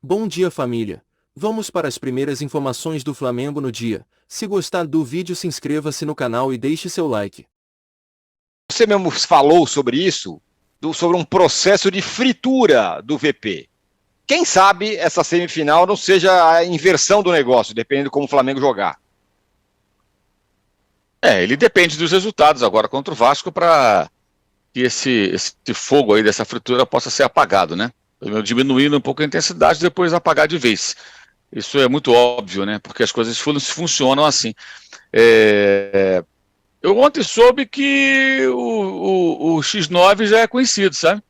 Bom dia, família. Vamos para as primeiras informações do Flamengo no dia. Se gostar do vídeo, se inscreva-se no canal e deixe seu like. Você mesmo falou sobre isso, sobre um processo de fritura do VP. Quem sabe essa semifinal não seja a inversão do negócio, dependendo de como o Flamengo jogar. Ele depende dos resultados agora contra o Vasco para que esse fogo aí dessa fritura possa ser apagado, né? Diminuindo um pouco a intensidade, depois apagar de vez. Isso é muito óbvio, né? Porque as coisas funcionam assim. Eu ontem soube que o X9 já é conhecido, sabe?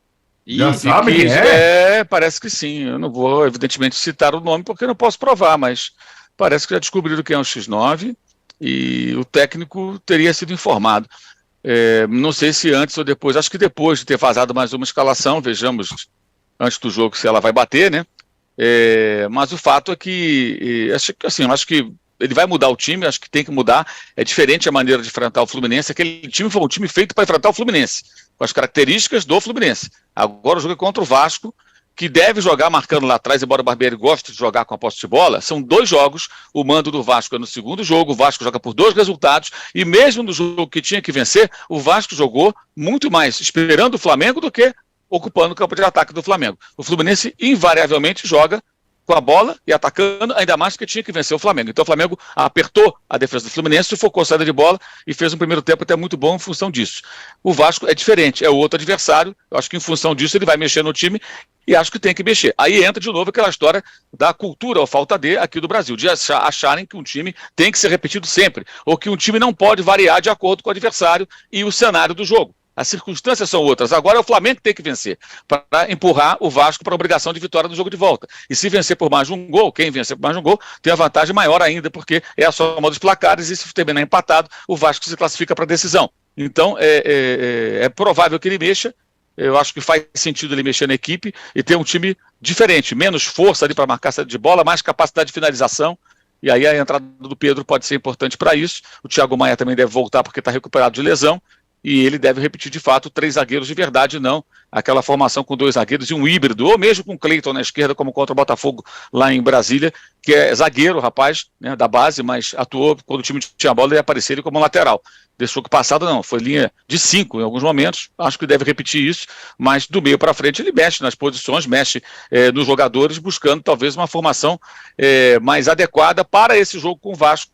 Já sabe quem é? Parece que sim. Eu não vou, evidentemente, citar o nome porque eu não posso provar, mas parece que já descobriram quem é o X9 e o técnico teria sido informado. Não sei se antes ou depois, acho que depois de ter vazado mais uma escalação, vejamos antes do jogo se ela vai bater, né? Mas o fato é que, acho que ele vai mudar o time, acho que tem que mudar. É diferente a maneira de enfrentar o Fluminense. Aquele time foi um time feito para enfrentar o Fluminense, com as características do Fluminense. Agora o jogo é contra o Vasco, que deve jogar marcando lá atrás, embora o Barbieri goste de jogar com a posse de bola. São 2 jogos, o mando do Vasco é no segundo jogo, o Vasco joga por 2 resultados, e mesmo no jogo que tinha que vencer, o Vasco jogou muito mais esperando o Flamengo do que ocupando o campo de ataque do Flamengo. O Fluminense invariavelmente joga com a bola e atacando, ainda mais que tinha que vencer o Flamengo. Então o Flamengo apertou a defesa do Fluminense, focou a saída de bola e fez um primeiro tempo até muito bom em função disso. O Vasco é diferente, é o outro adversário, eu acho que em função disso ele vai mexer no time e acho que tem que mexer. Aí entra de novo aquela história da cultura ou falta de aqui do Brasil, de acharem que um time tem que ser repetido sempre, ou que um time não pode variar de acordo com o adversário e o cenário do jogo. As circunstâncias são outras. Agora é o Flamengo que tem que vencer para empurrar o Vasco para a obrigação de vitória no jogo de volta. E se vencer por mais de um gol, quem vencer por mais de um gol, tem a vantagem maior ainda, porque é a soma dos placares e se terminar empatado, o Vasco se classifica para a decisão. Então é provável que ele mexa. Eu acho que faz sentido ele mexer na equipe e ter um time diferente, menos força ali para marcar saída de bola, mais capacidade de finalização. E aí a entrada do Pedro pode ser importante para isso. O Thiago Maia também deve voltar porque está recuperado de lesão. E ele deve repetir de fato 3 zagueiros de verdade, não aquela formação com 2 zagueiros e um híbrido, ou mesmo com o Cleiton na esquerda, como contra o Botafogo lá em Brasília, que é zagueiro, rapaz, né, da base, mas atuou quando o time tinha bola e aparecia ele como lateral. Desse jogo passado não, foi linha de 5 em alguns momentos, acho que deve repetir isso, mas do meio para frente ele mexe nas posições, mexe nos jogadores, buscando talvez uma formação mais adequada para esse jogo com o Vasco,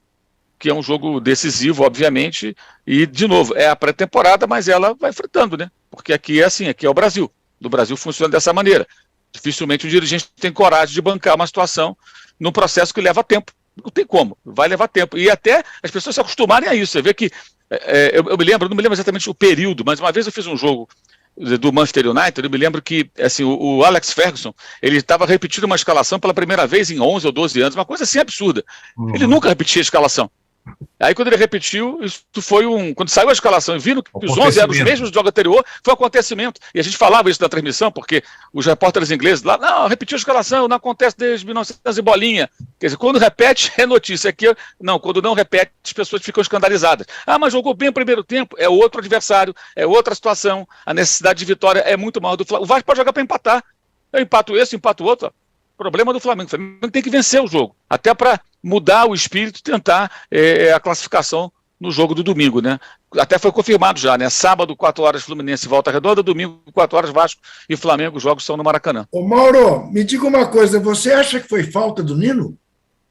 que é um jogo decisivo, obviamente, e, de novo, é a pré-temporada, mas ela vai fritando, né? Porque aqui é assim, aqui é o Brasil. No Brasil funciona dessa maneira. Dificilmente o dirigente tem coragem de bancar uma situação num processo que leva tempo. Não tem como, vai levar tempo. E até as pessoas se acostumarem a isso. Você vê que, eu não me lembro exatamente o período, mas uma vez eu fiz um jogo do Manchester United, eu me lembro que assim, o Alex Ferguson, ele estava repetindo uma escalação pela primeira vez em 11 ou 12 anos, uma coisa assim absurda. Ele nunca repetia a escalação. Aí quando ele repetiu, isso foi quando saiu a escalação e viram que os 11 eram os mesmos do jogo anterior, foi um acontecimento. E a gente falava isso na transmissão, porque os repórteres ingleses lá, não, repetiu a escalação, não acontece desde 1900 e bolinha. Quer dizer, quando repete, é notícia. Aqui, não, quando não repete, as pessoas ficam escandalizadas. Ah, mas jogou bem o primeiro tempo, é outro adversário, é outra situação, a necessidade de vitória é muito maior do Flamengo. O Vasco pode jogar para empatar. Eu empato esse, empato o outro. Problema do Flamengo. O Flamengo tem que vencer o jogo, até para mudar o espírito e tentar a classificação no jogo do domingo, né? Até foi confirmado já, né? Sábado, 4 horas, Fluminense Volta Redonda, domingo, 4 horas, Vasco e Flamengo, os jogos são no Maracanã. Ô Mauro, me diga uma coisa, você acha que foi falta do Nino?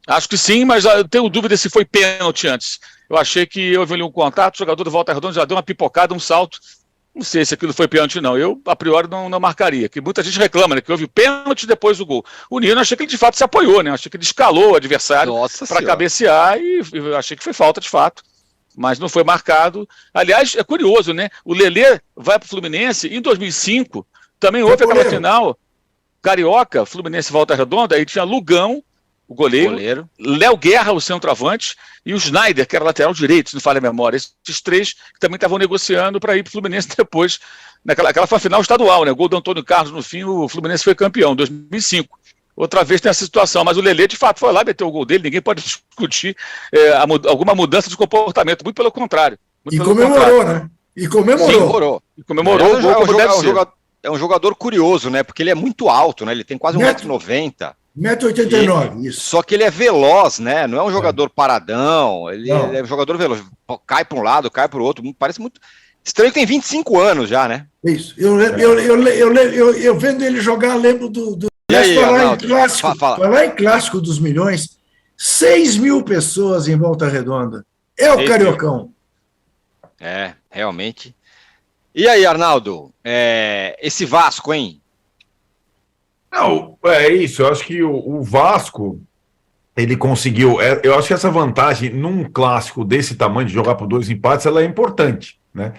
Acho que sim, mas eu tenho dúvida se foi pênalti antes. Eu achei que houve ali um contato, o jogador do Volta Redonda já deu uma pipocada, um salto. Não sei se aquilo foi pênalti, não. Eu, a priori, não marcaria. Que muita gente reclama, né? Que houve pênalti depois do gol. O Nino, achei que ele de fato se apoiou, né? Achei que ele escalou o adversário para cabecear e achei que foi falta de fato. Mas não foi marcado. Aliás, é curioso, né? O Lelê vai para o Fluminense em 2005. Também houve aquela final carioca, Fluminense Volta Redonda, aí tinha Lugão, o goleiro. Léo Guerra, o centroavante, e o Snyder, que era lateral direito, se não falha a memória. Esses 3 que também estavam negociando para ir para o Fluminense depois. Aquela foi a final estadual, né? O gol do Antônio Carlos no fim, o Fluminense foi campeão, em 2005. Outra vez tem essa situação, mas o Lelê de fato foi lá, meteu o gol dele, ninguém pode discutir alguma mudança de comportamento, muito pelo contrário. E comemorou, né? E comemorou. Sim, comemorou o gol como deve ser. É um jogador curioso, né? Porque ele é muito alto, né? Ele tem quase 1,90 m. 1,89 m, isso. Só que ele é veloz, né? Não é um jogador paradão, ele é um jogador veloz. Cai para um lado, cai para o outro. Parece muito estranho que tem 25 anos já, né? Isso. Eu vendo ele jogar, lembro do E aí, falar em clássico dos milhões, 6 mil pessoas em Volta Redonda. É o Cariocão. É, realmente. E aí, Arnaldo? Esse Vasco, hein? Não, é isso. Eu acho que o Vasco, ele conseguiu. Eu acho que essa vantagem, num clássico desse tamanho, de jogar por 2 empates, ela é importante, né?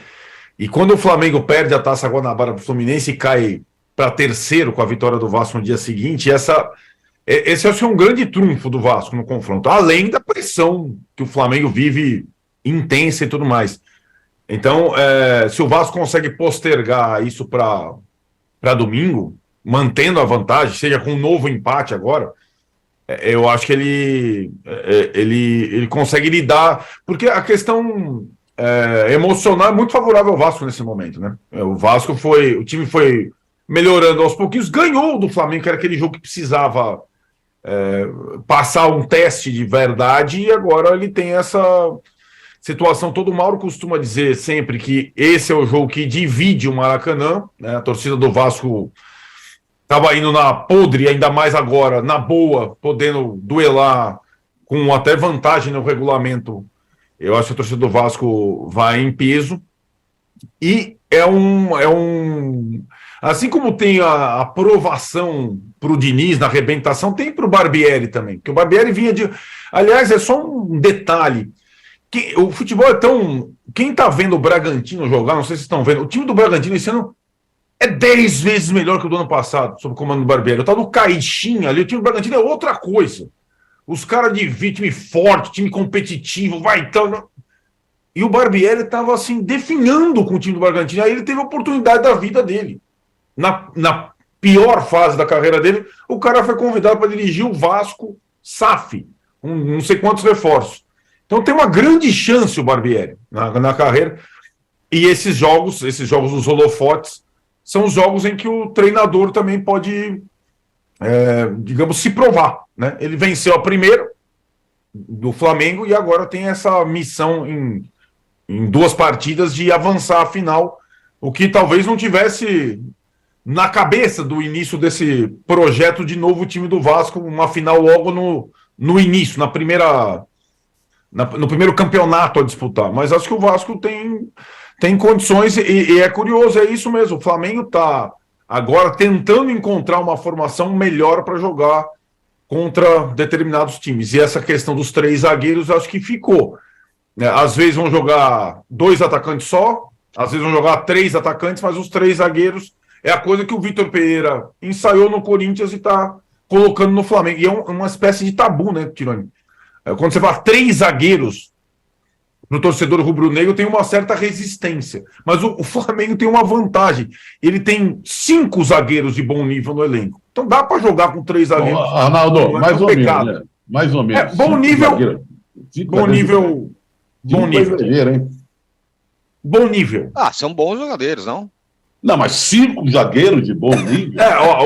E quando o Flamengo perde a Taça Guanabara para o Fluminense e cai para terceiro com a vitória do Vasco no dia seguinte, esse acho que é um grande trunfo do Vasco no confronto, além da pressão que o Flamengo vive intensa e tudo mais. Então, se o Vasco consegue postergar isso para domingo, mantendo a vantagem, seja com um novo empate agora, eu acho que ele consegue lidar, porque a questão emocional é muito favorável ao Vasco nesse momento, né? O time foi melhorando aos pouquinhos, ganhou do Flamengo, que era aquele jogo que precisava passar um teste de verdade, e agora ele tem essa situação. Todo Mauro costuma dizer sempre que esse é o jogo que divide o Maracanã, né? A torcida do Vasco estava indo na podre, ainda mais agora, na boa, podendo duelar com até vantagem no regulamento. Eu acho que a torcida do Vasco vai em peso. E assim como tem a aprovação para o Diniz na arrebentação, tem para o Barbieri também. Porque o Barbieri vinha de. Aliás, é só um detalhe. O futebol é tão. Quem está vendo o Bragantino jogar, não sei se estão vendo, o time do Bragantino esse ano é 10 vezes melhor que o do ano passado, sob o comando do Barbieri. O tal do Caixinha ali, o time do Bragantino é outra coisa. Os caras de time forte, time competitivo, vai então. E o Barbieri estava assim, definhando com o time do Bragantino. Aí ele teve a oportunidade da vida dele. Na pior fase da carreira dele, o cara foi convidado para dirigir o Vasco SAF, com não sei quantos reforços. Então tem uma grande chance o Barbieri na carreira. E esses jogos dos holofotes, são os jogos em que o treinador também pode, digamos, se provar, né? Ele venceu a primeira do Flamengo e agora tem essa missão em 2 partidas de avançar a final, o que talvez não tivesse na cabeça do início desse projeto de novo time do Vasco, uma final logo no início, no primeiro campeonato a disputar. Mas acho que o Vasco tem condições, e é curioso, é isso mesmo. O Flamengo está agora tentando encontrar uma formação melhor para jogar contra determinados times. E essa questão dos 3 zagueiros, acho que ficou. Às vezes vão jogar 2 atacantes só, às vezes vão jogar 3 atacantes, mas os 3 zagueiros é a coisa que o Vitor Pereira ensaiou no Corinthians e está colocando no Flamengo. E é uma espécie de tabu, né, Tironi? Quando você fala 3 zagueiros no torcedor rubro-negro, tem uma certa resistência. Mas o Flamengo tem uma vantagem. Ele tem 5 zagueiros de bom nível no elenco. Então dá para jogar com 3 zagueiros. Arnaldo, mais ou menos, né? Mais ou menos. Bom nível. Bom nível. Bom nível. Bom nível. São bons jogadores, não? Não, mas 5 zagueiros de bom nível.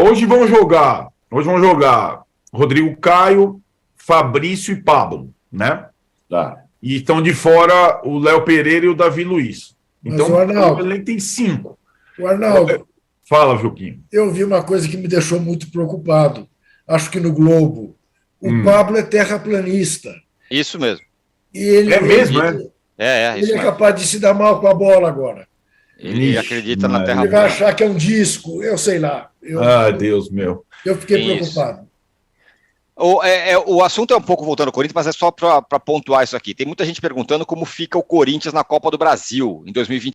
Hoje vão jogar Rodrigo Caio, Fabrício e Pablo, né? Tá. E estão de fora o Léo Pereira e o Davi Luiz. Então, o elenco tem 5. O Arnaldo, fala, Juquinho. Eu vi uma coisa que me deixou muito preocupado. Acho que no Globo. O Pablo é terraplanista. Isso mesmo. E ele, mesmo, né? Ele é capaz de se dar mal com a bola agora. Ele acredita na Terra. Ele vai achar que é um disco, eu sei lá. Deus meu. Eu fiquei preocupado. O assunto é um pouco voltando ao Corinthians, mas é só para pontuar isso aqui. Tem muita gente perguntando como fica o Corinthians na Copa do Brasil em 2020.